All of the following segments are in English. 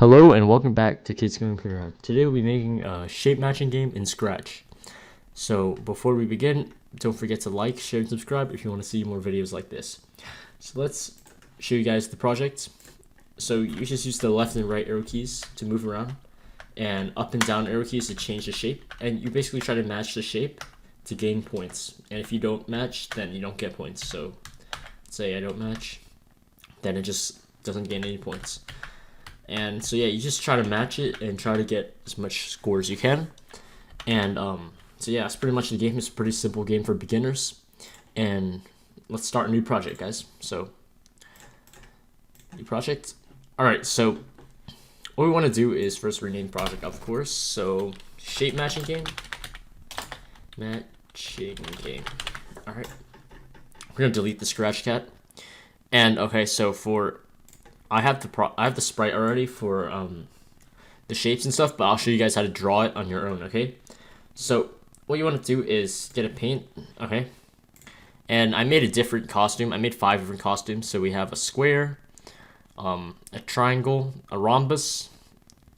Hello and welcome back to Kids Going Playground. Today we'll be making a shape matching game in Scratch. So before we begin, don't forget to like, share, and subscribe if you want to see more videos like this. So let's show you guys the project. So you just use the left and right arrow keys to move around, and up and down arrow keys to change the shape. And you basically try to match the shape to gain points. And if you don't match, then you don't get points. So let's say I don't match, then it just doesn't gain any points. And so yeah, you just try to match it and try to get as much score as you can. And so yeah, that's pretty much the game. It's a pretty simple game for beginners. And let's start a new project, guys. So new project. All right, so what we want to do is first rename project, of course. So shape matching game. Matching game. All right, we're gonna delete the scratch cat. And okay, so for I have the sprite already for the shapes and stuff, but I'll show you guys how to draw it on your own. Okay, so what you want to do is get a paint. Okay, and I made a different costume. I made 5 different costumes. So we have a square, a triangle, a rhombus,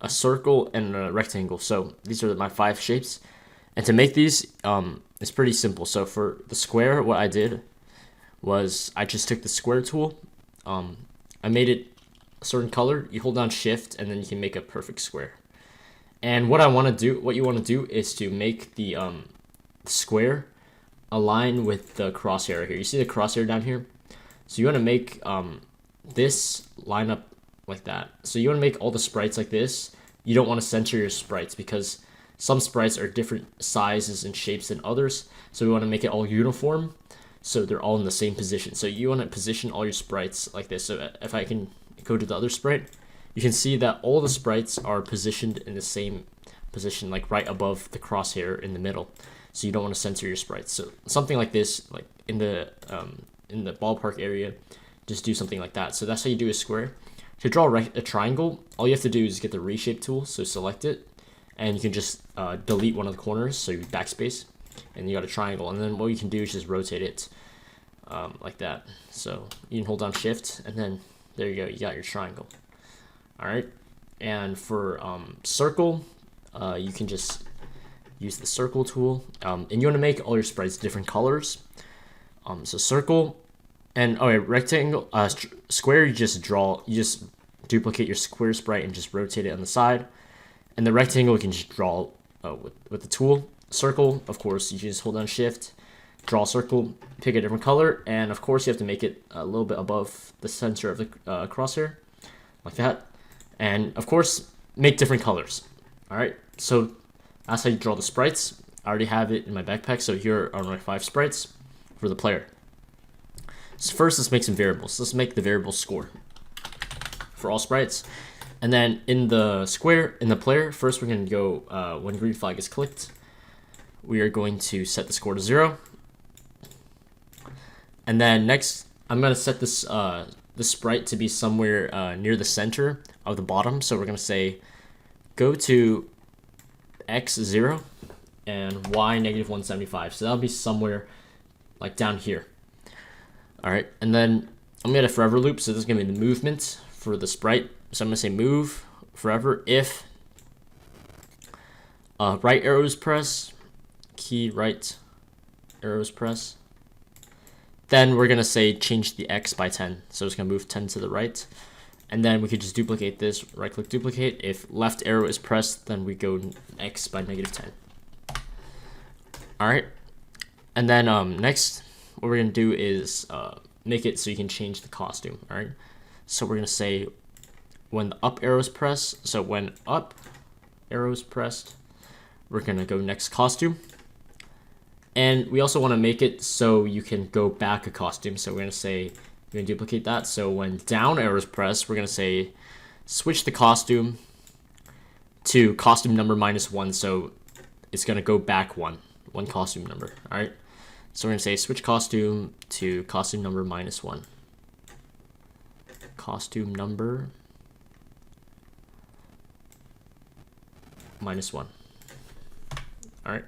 a circle, and a rectangle. So these are my 5 shapes. And to make these, it's pretty simple. So for the square, what I did was I just took the square tool. I made it a certain color. You hold down shift and then you can make a perfect square. And what you want to do is to make the square align with the crosshair here. You see the crosshair down here? So you want to make this line up like that. So you want to make all the sprites like this. You don't want to center your sprites because some sprites are different sizes and shapes than others. So we want to make it all uniform, so they're all in the same position. So you want to position all your sprites like this. So if I can go to the other sprite, you can see that all the sprites are positioned in the same position, like right above the crosshair in the middle. So you don't want to center your sprites. So something like this, like in the ballpark area, just do something like that. So that's how you do a square. To draw a triangle, all you have to do is get the reshape tool. So select it, and you can just delete one of the corners. So you backspace, and you got a triangle. And then what you can do is just rotate it like that. So you can hold down shift, and then there you go, you got your triangle. All right, and for circle, you can just use the circle tool, and you want to make all your sprites different colors. So circle, and rectangle, square, you just duplicate your square sprite and just rotate it on the side. And the rectangle you can just draw with the tool. Circle, of course, you just hold down shift, draw a circle, pick a different color, and of course you have to make it a little bit above the center of the crosshair, like that. And of course, make different colors. All right, so that's how you draw the sprites. I already have it in my backpack, so here are my 5 sprites for the player. So first, let's make some variables. Let's make the variable score for all sprites. And then in the square, in the player, first we're going to go, when green flag is clicked, we are going to set the score to 0. And then next, I'm going to set this the sprite to be somewhere near the center of the bottom. So we're going to say go to x 0 and y negative 175. So that'll be somewhere like down here. All right, and then I'm going to forever loop. So this is going to be the movement for the sprite. So I'm going to say move forever if right arrows press, key right arrows press. Then we're going to say change the x by 10. So it's going to move 10 to the right. And then we could just duplicate this, right click duplicate. If left arrow is pressed, then we go x by negative 10. All right. And then next, what we're going to do is make it so you can change the costume. All right. So we're going to say when the up arrow is pressed, so when up arrow is pressed, we're going to go next costume. And we also want to make it so you can go back a costume. So we're going to say, we're going to duplicate that. So when down arrow is pressed, we're going to say switch the costume to costume number -1. So it's going to go back one costume number. All right. So we're going to say switch costume to costume number -1. Costume number -1. All right.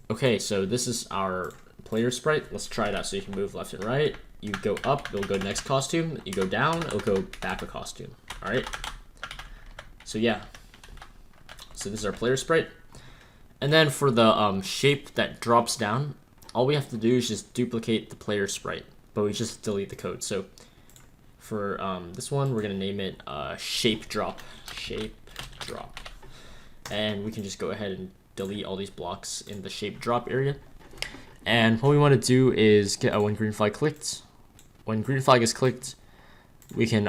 Okay, so this is our player sprite. Let's try it out. So you can move left and right. You go up, it'll go next costume. You go down, it'll go back a costume. All right. So yeah, so this is our player sprite. And then for the shape that drops down, all we have to do is just duplicate the player sprite, but we just delete the code. So for this one, we're gonna name it shape drop, and we can just go ahead and delete all these blocks in the shape drop area. And what we want to do is get a when green flag clicked. When green flag is clicked, we can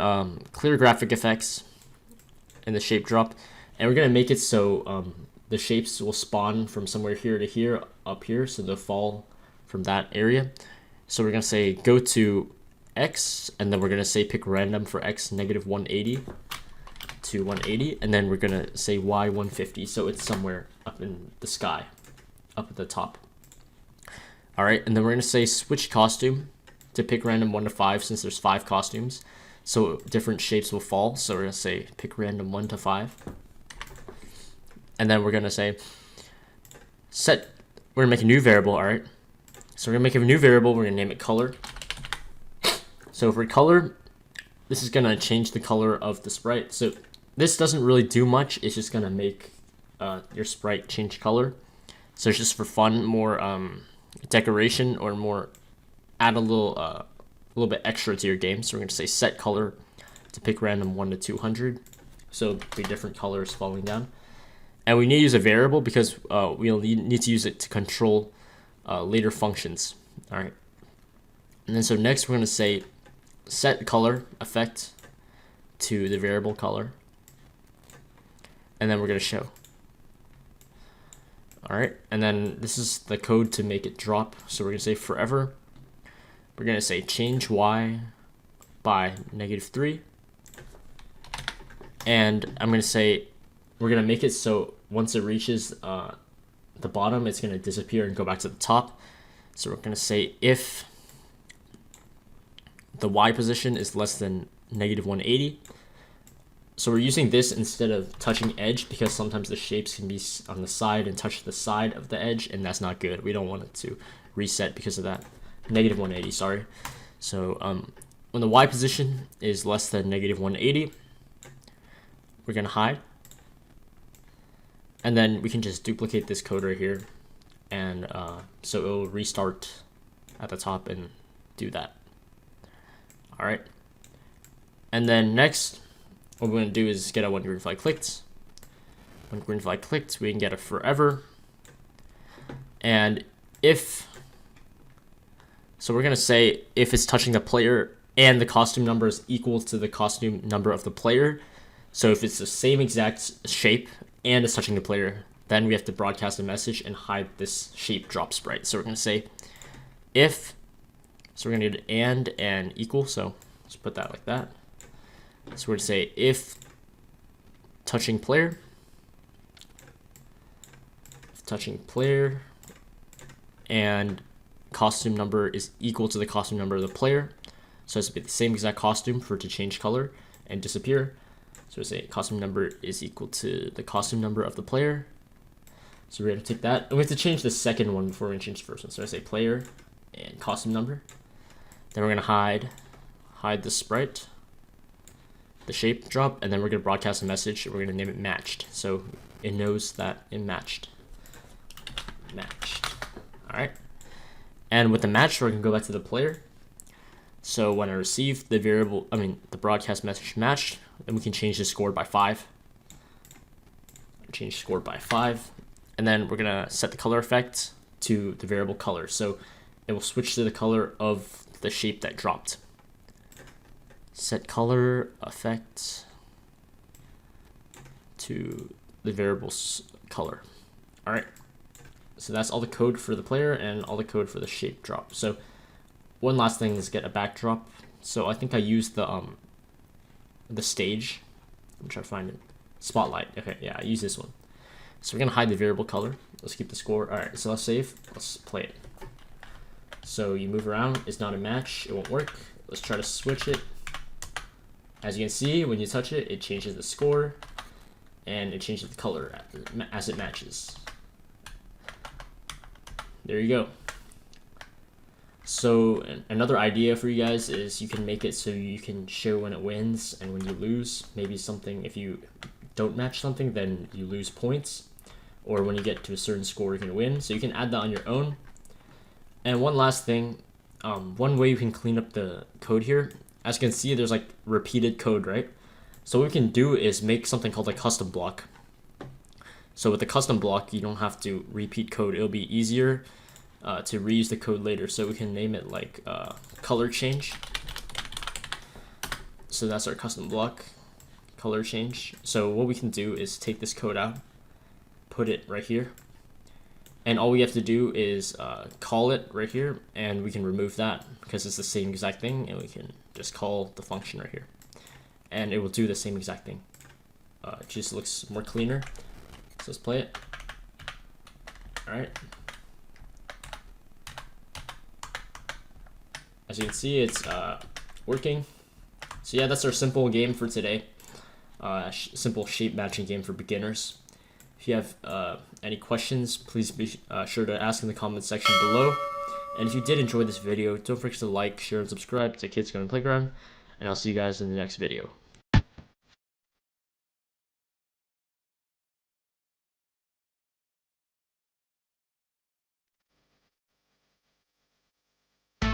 clear graphic effects in the shape drop, and we're gonna make it so the shapes will spawn from somewhere here to here, up here, so they'll fall from that area. So we're gonna say go to X, and then we're gonna say pick random for X -180 to 180, and then we're gonna say Y 150, so it's somewhere up in the sky, up at the top. All right, and then we're gonna say switch costume to pick random 1 to 5, since there's 5 costumes, so different shapes will fall. So we're gonna say pick random 1 to 5. And then we're gonna say set, we're gonna make a new variable, all right? So we're gonna make a new variable, we're gonna name it color. So for color, this is gonna change the color of the sprite. So this doesn't really do much, it's just gonna make your sprite change color. So it's just for fun, more decoration, or more, add a little bit extra to your game. So we're gonna say set color to pick random 1 to 200. So 3 different colors falling down. And we need to use a variable because we'll need to use it to control later functions. All right. And then so next we're going to say set color effect to the variable color. And then we're going to show. All right. And then this is the code to make it drop. So we're going to say forever. We're going to say change Y by -3. And I'm going to say we're going to make it so once it reaches the bottom, it's going to disappear and go back to the top. So we're going to say if the Y position is less than -180. So we're using this instead of touching edge, because sometimes the shapes can be on the side and touch the side of the edge, and that's not good. We don't want it to reset because of that. -180, sorry. So when the Y position is less than -180, we're going to hide. And then we can just duplicate this code right here, and so it will restart at the top and do that. All right. And then next, what we're going to do is get a when green flag clicked. When green flag clicked, we can get a forever. And if, so we're going to say if it's touching the player and the costume number is equal to the costume number of the player. So if it's the same exact shape and it's touching the player, then we have to broadcast a message and hide this shape drop sprite. So we're going to say if, so we're going to need and equal, so let's put that like that. So we're going to say if touching player and costume number is equal to the costume number of the player. So it's the same exact costume for it to change color and disappear. So we say costume number is equal to the costume number of the player. So we're going to take that, and we have to change the second one before we change the first one. So I say player and costume number. Then we're going to hide the sprite, the shape drop, and then we're going to broadcast a message, and we're going to name it matched. So it knows that it matched. All right. And with the match, we're going to go back to the player. So when I receive the the broadcast message matched, then we can change the score by 5. Change score by 5. And then we're going to set the color effect to the variable color. So it will switch to the color of the shape that dropped. Set color effect to the variable's color. All right. So that's all the code for the player and all the code for the shape drop. So one last thing is get a backdrop. So I think I used the stage. I'm trying to find it. Spotlight. Okay, yeah, I use this one. So we're gonna hide the variable color. Let's keep the score. All right, so let's save. Let's play it. So you move around. It's not a match. It won't work. Let's try to switch it. As you can see, when you touch it, it changes the score, and it changes the color as it matches. There you go. So another idea for you guys is you can make it so you can show when it wins and when you lose. Maybe something, if you don't match something, then you lose points, or when you get to a certain score, you can win. So you can add that on your own. And one last thing, one way you can clean up the code here, as you can see, there's like repeated code, right? So what we can do is make something called a custom block. So with the custom block, you don't have to repeat code. It'll be easier to reuse the code later. So we can name it like color change. So that's our custom block, color change. So what we can do is take this code out, put it right here, and all we have to do is call it right here, and we can remove that because it's the same exact thing, and we can just call the function right here, and it will do the same exact thing. It just looks more cleaner. So let's play it. All right. As you can see, it's working. So yeah, that's our simple game for today. Simple shape matching game for beginners. If you have any questions, please be sure to ask in the comment section below. And if you did enjoy this video, don't forget to like, share, and subscribe to Kids Going Playground. And I'll see you guys in the next video.